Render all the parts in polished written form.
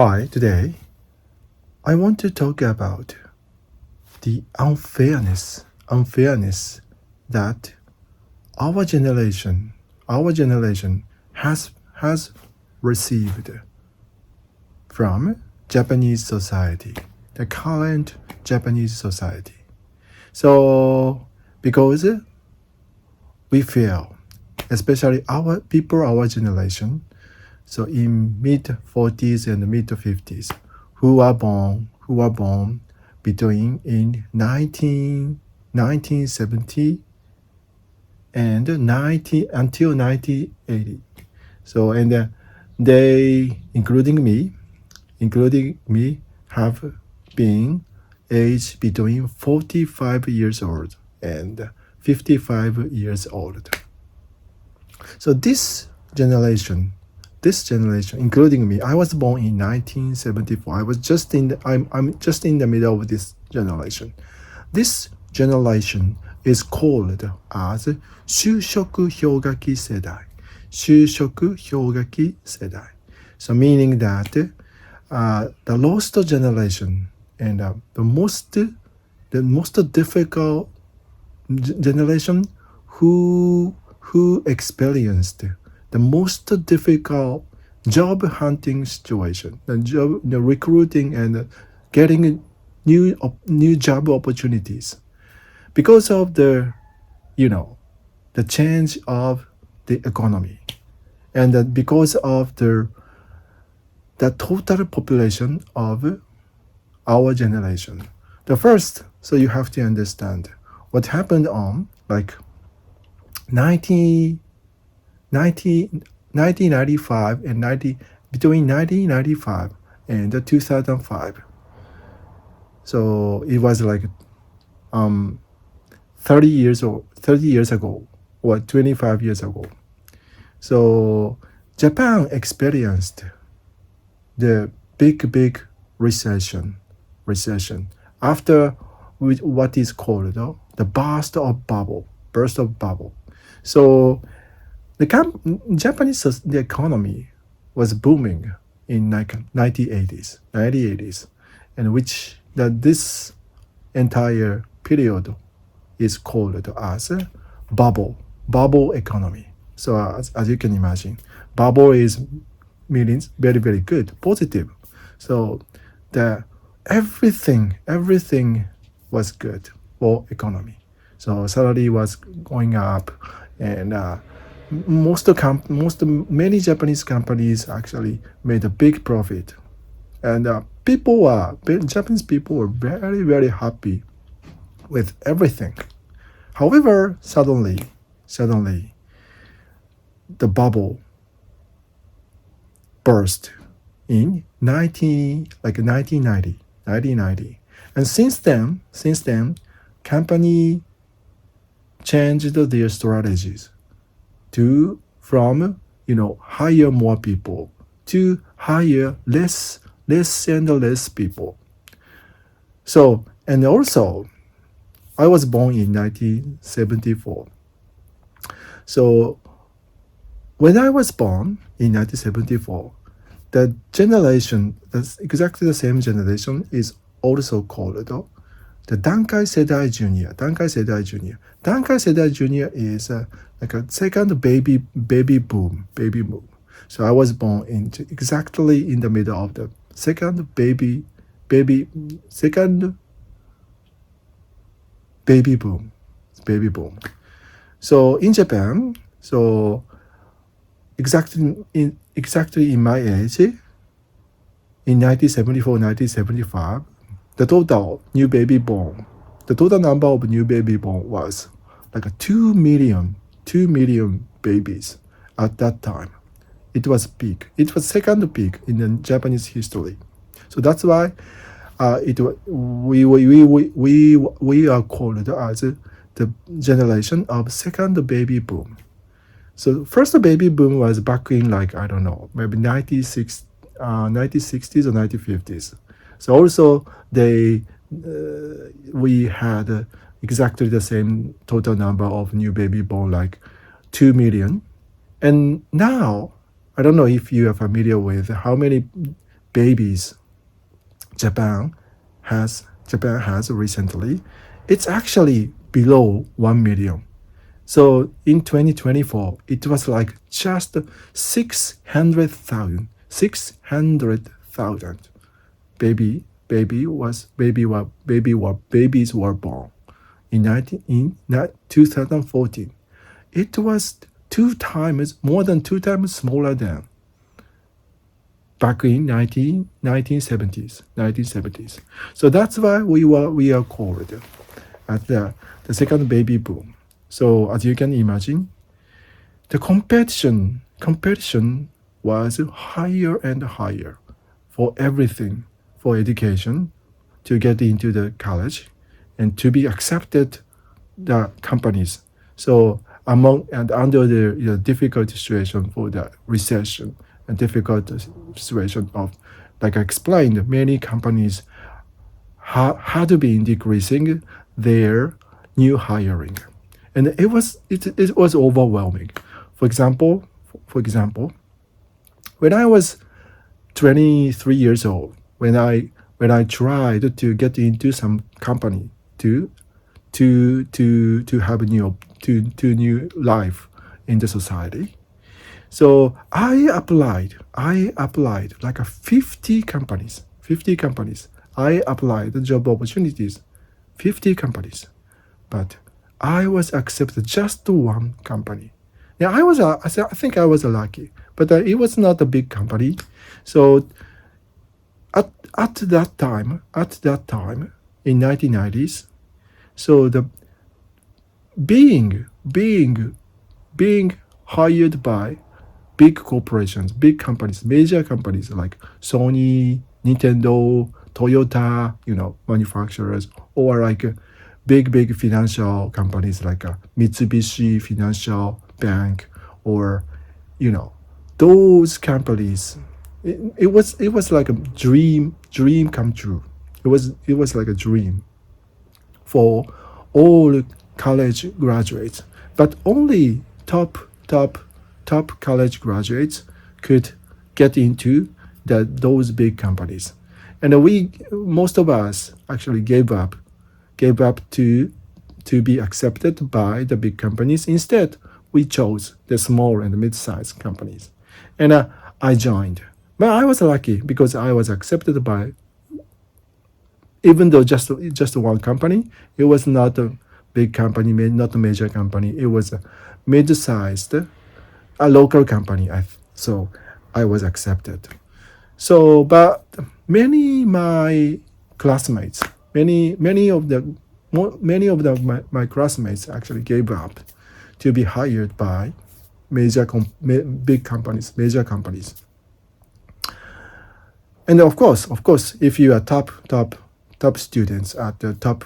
Hi, today I want to talk about the unfairness that our generation has received from Japanese society, the current Japanese society. So because we feel, especially our generation, so in mid 40s and mid 50s, who are born between in 1970 and 1980. So and they, including me, have been aged between 45 years old and 55 years old. So this generation, including me, I was born in 1974. I'm just in the middle of this generation. This generation is called as 就職氷河期世代。就職氷河期世代。So meaning that the lost generation and the most difficult generation who experienced the most difficult job hunting situation, the recruiting and getting new job opportunities because of the change of the economy, and because of the total population of our generation. The first, so you have to understand what happened on like 1995 and between 1995 and 2005. So it was like 30 years ago or 25 years ago. So Japan experienced the big recession after what is called the burst of bubble. So the economy was booming in 1980s, and this entire period is called as a bubble economy. So as you can imagine, bubble means very good, positive. So everything was good for economy. So salary was going up, and many Japanese companies actually made a big profit, and Japanese people were very happy with everything. However, suddenly, the bubble burst in 1990, and since then, company changed their strategies from hire more people to hire less people. So, and also, I was born in 1974. So when I was born in 1974, the generation, that's exactly the same generation, is also called the Dankai Sedai Junior. Dankai Sedai Junior is like a second baby boom. So I was born exactly in the middle of the second baby boom. So in Japan, so exactly in my age, in 1974, 1975, the total number of new baby born was like 2 million babies at that time. It was peak. It was second peak in the Japanese history. So that's why we are called as the generation of second baby boom. So first baby boom was back in maybe 1960s or 1950s. So also we had exactly the same total number of new baby born, like 2 million. And now, I don't know if you are familiar with how many babies Japan Japan has recently, it's actually below 1 million. So in 2024, it was like just 600,000, 600,000 babies were born in 2014. It was more than two times smaller than back in 1970s. So that's why we are called at the second baby boom. So as you can imagine, the competition was higher and higher for everything, for education, to get into the college and to be accepted the companies. So among and under the difficult situation for the recession and difficult situation of, like I explained, many companies had to be decreasing their new hiring, and it was overwhelming. For example, when I was 23 years old, when I tried to get into some company to have a new life in the society. So I applied like 50 companies. I applied the job opportunities, 50 companies, but I was accepted just to one company. Yeah, I think I was lucky, but it was not a big company. So at that time in 1990s, so the being hired by big corporations, big companies, major companies like Sony, Nintendo, Toyota, manufacturers, or like big financial companies like Mitsubishi Financial Bank, or those companies. It was like a dream come true. It was like a dream for all college graduates, but only top college graduates could get into those big companies, and most of us actually gave up to be accepted by the big companies. Instead, we chose the small and mid-sized companies, and I joined. But I was lucky because I was accepted by, even though just one company. It was not a big company, not a major company. It was a mid-sized, a local company. So I was accepted. So, but my classmates, many of my classmates actually gave up to be hired by big companies, major companies. And of course, if you are top students at the top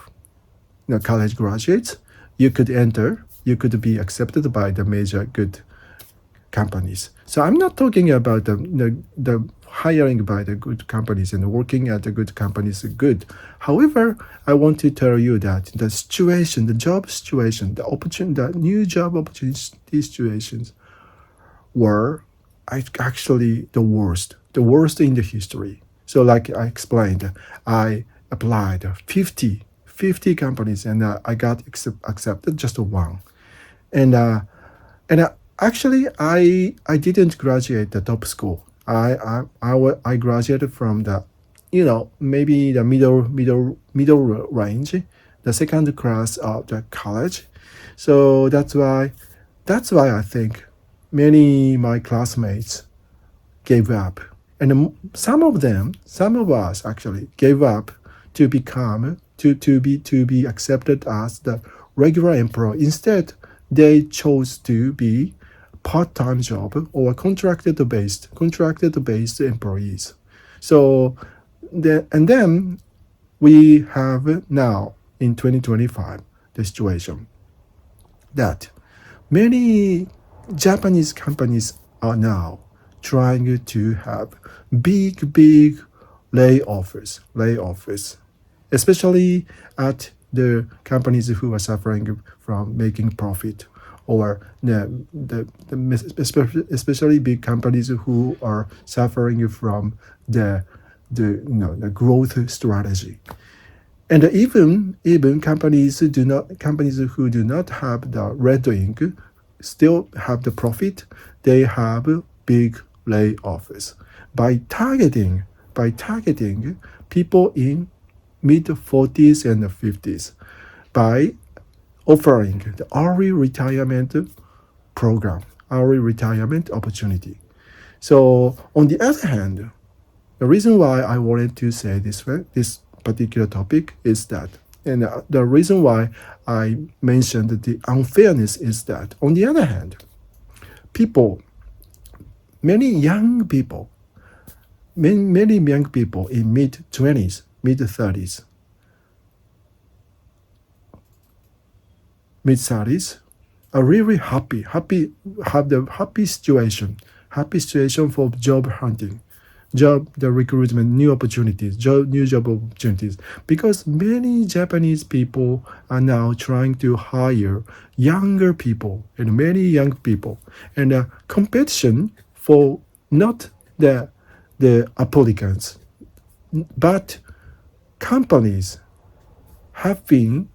college graduates, you could be accepted by the major good companies. So I'm not talking about the hiring by the good companies and working at the good companies is good. However, I want to tell you that the situation, the job situation, the new job opportunity situations were actually the worst in the history. So like I explained, I applied 50 companies, and I got accepted just one. And actually, I didn't graduate the top school. I graduated from the, maybe the middle range, the second class of the college. So that's why I think many my classmates gave up, and some of us actually gave up to be accepted as the regular employee. Instead, they chose to be part-time job or contracted based employees. So then we have now in 2025 the situation that many Japanese companies are now trying to have big layoffs, especially at the companies who are suffering from making profit, or especially big companies who are suffering from the growth strategy. And even companies who do not have the red ink still have the profit. They have big layoffs by targeting people in mid 40s and 50s, by offering the early retirement program, early retirement opportunity. So on the other hand, the reason why I wanted to say this particular topic is that, and the reason why I mentioned the unfairness is that, on the other hand, people, many young people, many young people in mid 20s, mid 30s, mid 30s are really have the happy situation for job hunting, the recruitment, new job opportunities, because many Japanese people are now trying to hire younger people and many young people, and competition for not the applicants, but companies have been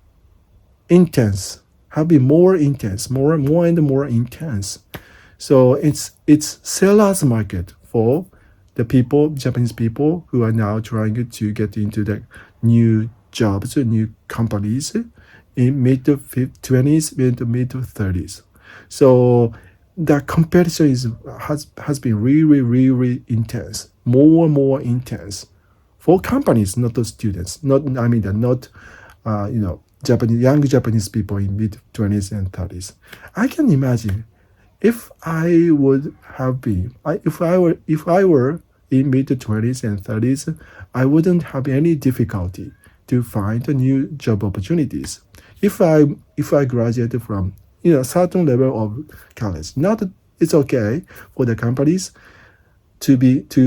intense, have been more intense, more and more intense. So it's sellers market for the people, Japanese people who are now trying to get into the new jobs, new companies in mid 20s, mid 30s. So the competition has been really intense, more and more intense for companies, not the students. Not young Japanese people in mid 20s and 30s. I can imagine if I would have been, if I were in mid 20s and 30s, I wouldn't have any difficulty to find new job opportunities. If I graduated from certain level of college, not it's okay for the companies to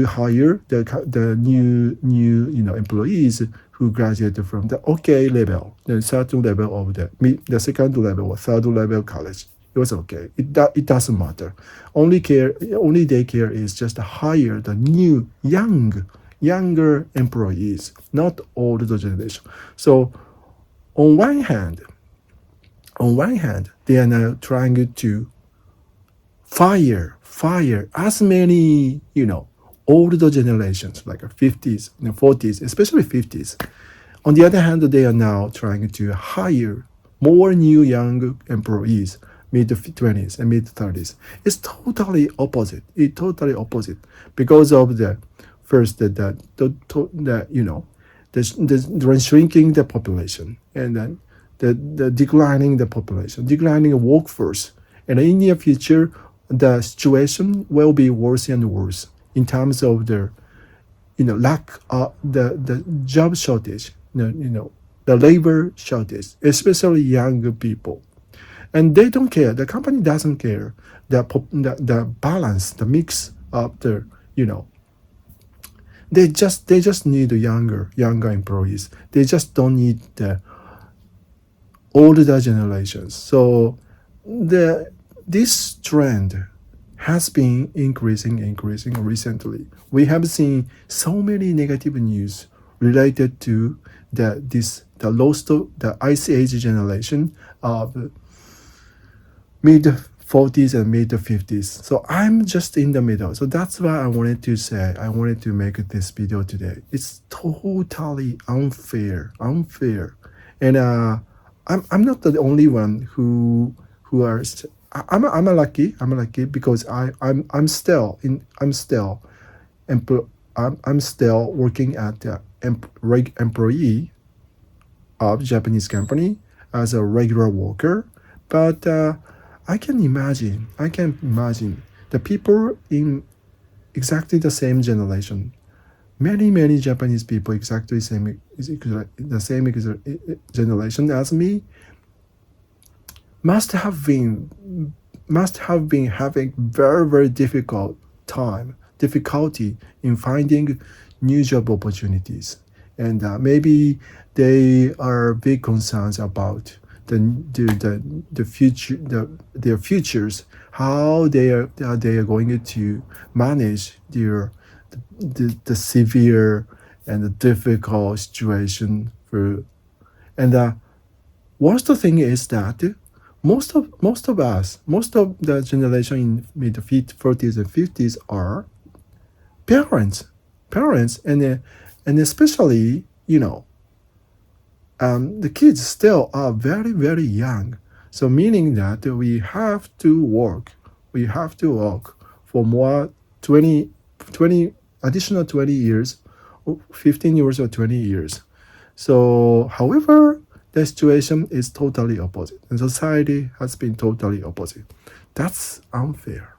hire the new employees who graduated from the okay level, the certain level of the second level or third level college. It was okay. It doesn't matter. Only they care is just to hire the new younger employees, not older generation. So on one hand, they are now trying to fire as many older generations like 50s, 40s, especially 50s. On the other hand, they are now trying to hire more new young employees, mid 20s and mid 30s. It's totally opposite. It's totally opposite because of the first the shrinking the population, and then the declining the population, declining workforce, and in the near future, the situation will be worse and worse in terms of the lack of the job shortage, the labor shortage, especially young people. And they don't care. The company doesn't care. The balance, the mix of they just need younger employees. They just don't need the older generations. So this trend has been increasing recently. We have seen so many negative news related to the Ice Age generation of mid 40s and mid 50s. So I'm just in the middle. So that's why I wanted to make this video today. It's totally unfair. And I'm not the only one who are I'm lucky because I'm still working at the employee of Japanese company as a regular worker. But I can imagine the people in exactly the same generation, many Japanese people exactly the same generation as me, must have been having very difficulty in finding new job opportunities, and maybe they are big concerns about the future their futures, how they are going to manage the severe and the difficult situation for. And worst thing is that most of us, most of the generation in mid 40s and 50s are parents, and especially the kids still are very very young. So meaning that we have to work, for more 20, 20 additional 20 years, 15 years or 20 years. So, however, the situation is totally opposite, and society has been totally opposite. That's unfair.